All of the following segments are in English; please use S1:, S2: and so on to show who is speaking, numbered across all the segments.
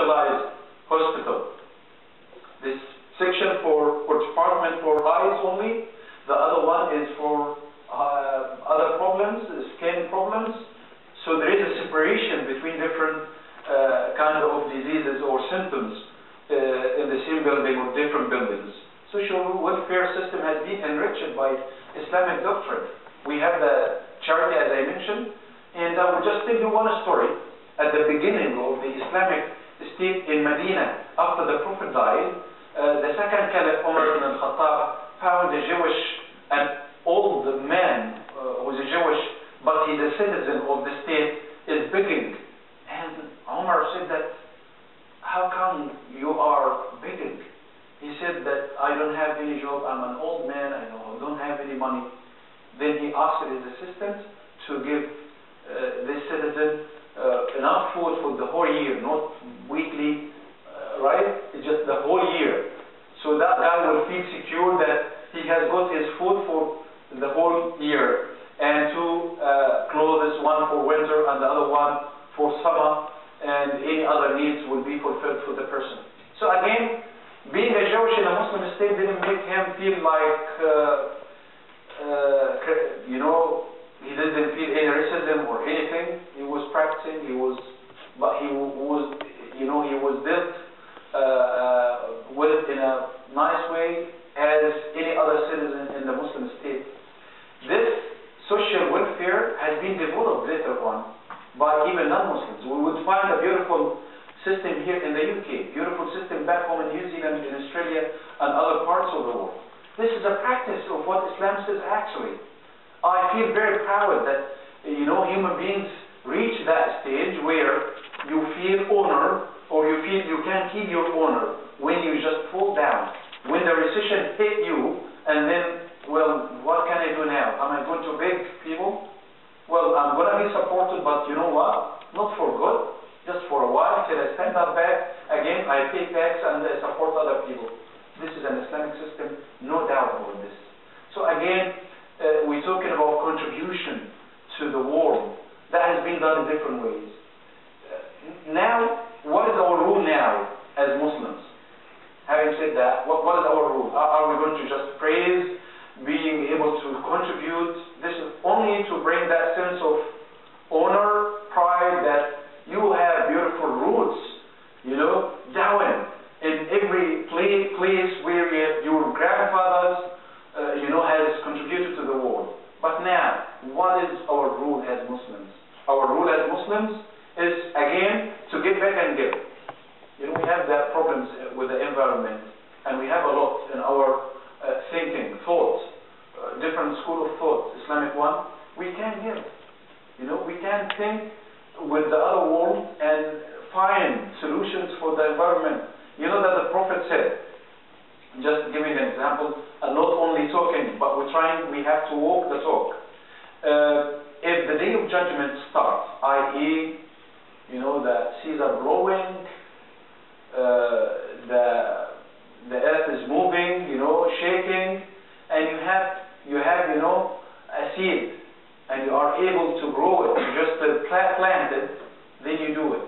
S1: specialized hospital. This section or department for eyes only. The other one is for other problems, skin problems. So there is a separation between different kind of diseases or symptoms in the same building or different buildings. Social welfare system has been enriched by Islamic doctrine. We have the charity, as I mentioned, and I will just tell you one story. At the beginning of the Islamic state in Medina, after the Prophet died, the second Caliph Umar ibn al-Khattab found a Jewish, an old man who is a Jewish, but he's a citizen of the state, is begging. And Umar said that, how come you are begging? He said that I don't have any job, I'm an old man, I don't have any money. Then he asked his assistant to give this citizen enough food for the whole year, not weekly, right? It's just the whole year. So that guy will feel secure that he has got his food for the whole year, and two clothes, one for winter and the other one for summer, and any other needs will be fulfilled for the person. So again, being a Jewish in a Muslim state didn't make him feel like, he didn't feel any racism or anything. He was practicing, but he was built in a nice way as any other citizen in the Muslim state. This social welfare has been developed later on by even non-Muslims. We would find a beautiful system here in the UK, beautiful system back home in New Zealand, in Australia, and other parts of the world. This is a practice of what Islam says actually. I feel very proud that, human beings reach that stage where you feel honor, or you feel you can keep your honor when you just fall down. When the recession hit you, and then, well, what can I do now? Am I going to beg people? Well, I'm going to be supported, but you know what? Not for good. Just for a while, till I stand up back again, I pay tax and I support other people. This is an Islamic system, no doubt about this. So again, we're talking about contribution to the world. That has been done in different ways. Now, what is our rule now as Muslims? Having said that, what is our rule? Are we going to just praise being able to contribute? This is only to bring that sense of honor, pride, that you have beautiful roots, down in every place where your grandfathers, has contributed to the world. But now, what is our rule as Muslims? Our rule as Muslims is, again, to give back and give. We have that problems with the environment, and we have a lot in our thinking, thought, different school of thought, Islamic one. We can give. We can think with the other world and find solutions for the environment. That the Prophet said, just giving an example, and not only talking, but we have to walk the talk. If the day of judgment starts, i.e., the seas are blowing, the earth is moving, shaking, and you have a seed, and you are able to grow it, you just plant it, then you do it.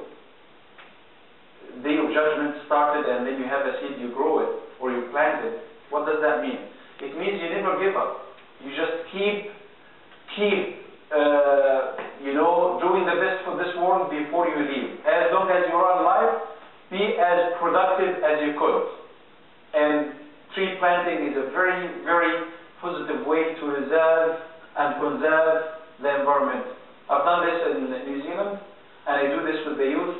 S1: Day of judgment started, and then you have a seed, you grow it, or you plant it. What does that mean? It means you never give up. You just keep doing the best for this world before you leave. As long as you are alive, be as productive as you could. And tree planting is a very, very positive way to reserve and conserve the environment. I've done this in New Zealand, and I do this with the youth,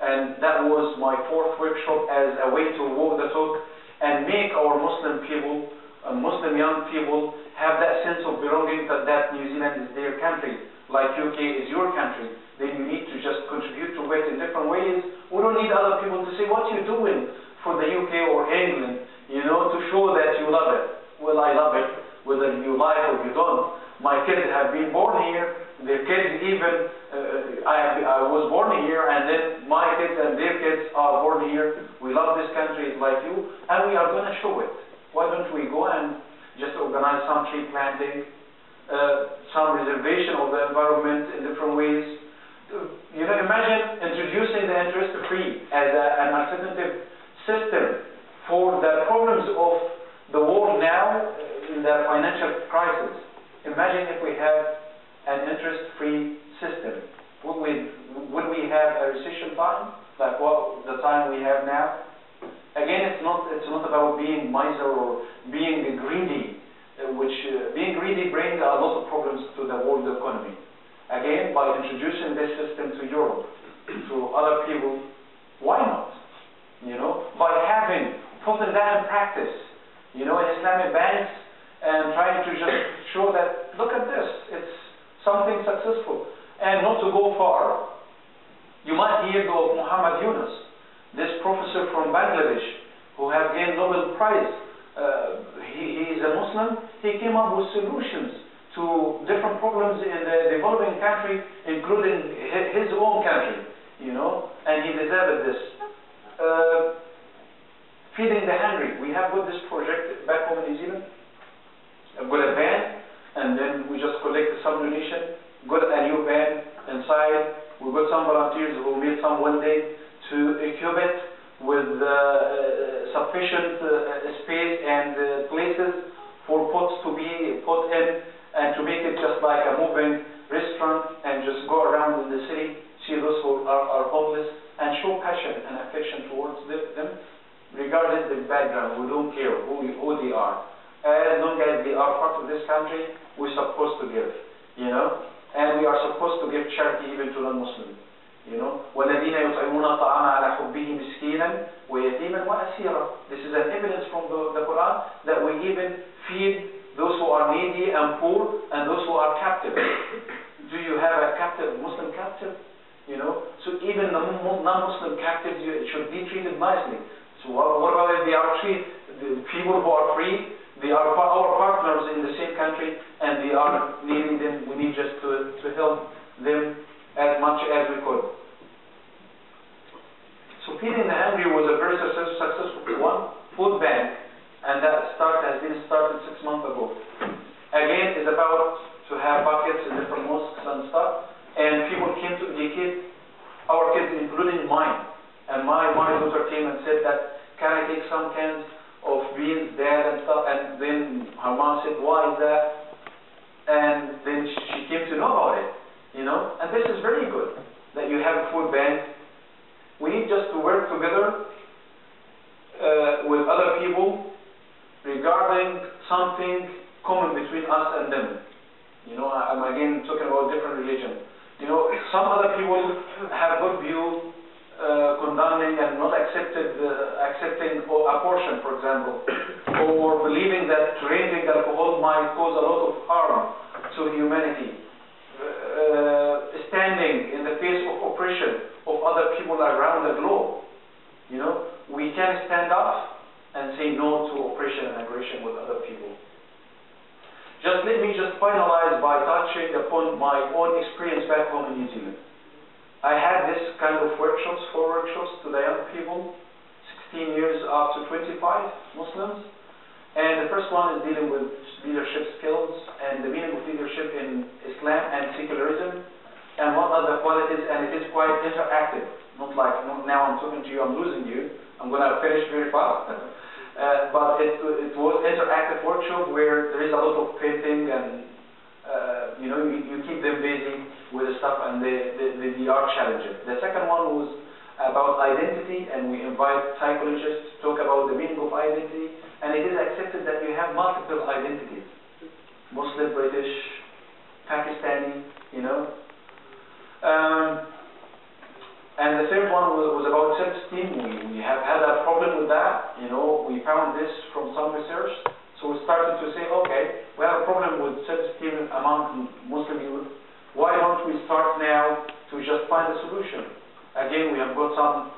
S1: and that was my 4th workshop as a way to walk the talk and make our Muslim people, Muslim young people, have that sense of belonging that New Zealand is their country, like UK is your country. Then you need to just contribute to it in different ways. We don't need other people to say, what you're doing for the UK or England, to show that you love it. Well, I love it, whether you like or you don't. My kids have been born here. Their kids even, I was born here, and then my kids and their kids are born here. We love this country like you, and we are going to show it. Why don't we go and just organize some tree planting, some reservation of the environment in different ways, Imagine introducing the interest-free as an alternative system for the problems of the world now in the financial crisis. Imagine if we have an interest-free system. Would we have a recession time like what the time we have now? Again, it's not about being miser or being greedy, being greedy brings a lot of problems to the world economy. Again, by introducing this system to Europe, to other people, why not? By putting that in practice, in Islamic banks, and trying to just show that, look at this, it's something successful. And not to go far, you might hear of Muhammad Yunus, this professor from Bangladesh, who have gained Nobel Prize. He is a Muslim. He came up with solutions to different problems in the developing country, including his own country, and he deserved this. Feeding the hungry. We have got this project back home in New Zealand. I've got a van, and then we just collected some donation, got a new van inside. We got some volunteers who made some welding to equip it with sufficient space and places for pots to be put in, and to make it just like a moving restaurant, and just go around in the city, see those who are homeless, and show passion and affection towards them, regardless of the background. We don't care who they are. As long as they are part of this country, we're supposed to give, and we are supposed to give charity even to non-Muslims. وَالَّذِينَ يُطْعِمُونَ الطَّعَامَ عَلَى حُبِّهِ مِسْكِينًا وَيَتِيمًا وَأَسِيرًا. This is an evidence from the Quran that we even feed those who are needy and poor, and those who are captive. Do you have a captive, Muslim captive? So even the non-Muslim captives should be treated nicely. So what about if they are the people who are free? They are our partners in the same country, and they are needing them. We need just to help them as much as we could. So feeding the hungry was a very successful one. Food bank, and that has been started 6 months ago. Again, it's about to have buckets in different mosques and stuff, and people came to educate our kids, including mine. And my daughter came and said that, can I take some cans of beans there and stuff? And then her mom said, why is that? And then she came to know about it, And this is very good, that you have a food bank. We need just to work together with other people regarding something common between us and them. I'm again talking about different religions. Some other people have good view condemning and not accepting abortion, for example, or believing that drinking alcohol might cause a lot of harm to humanity, standing in the face of oppression of other people around the globe. We can stand up and say no to oppression and aggression with other people. Let me finalize by touching upon my own experience back home in New Zealand. I had this kind of workshops to the young people, 16 years up to 25 Muslims. And the first one is dealing with leadership skills and the meaning of leadership in Islam and secularism, and what are the qualities, and it is quite interactive. Not like now I'm talking to you, I'm losing you, I'm going to finish very fast. But it was interactive workshop where there is a lot of painting, and you keep them busy with the stuff, and they are challenging. The second one was about identity, and we invite psychologists to talk about the meaning of identity, and it is accepted that you have multiple identities: Muslim, British, Pakistani, and the third one was about self-esteem. We have had a problem with that. We found this from some research. So we started to say, okay, we have a problem with self-esteem among Muslim youth. Why don't we start now to just find a solution? Again, we have got some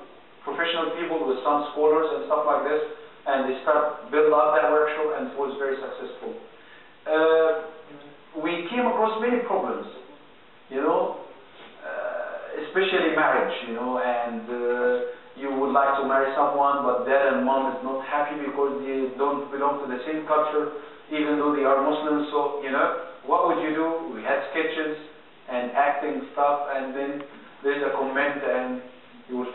S1: professional people with some scholars and stuff like this, and they build up that workshop, and it was very successful. We came across many problems, especially marriage, and you would like to marry someone, but dad and mom is not happy because they don't belong to the same culture, even though they are Muslims. So, what would you do? We had sketches and acting stuff, and then there is a comment and you will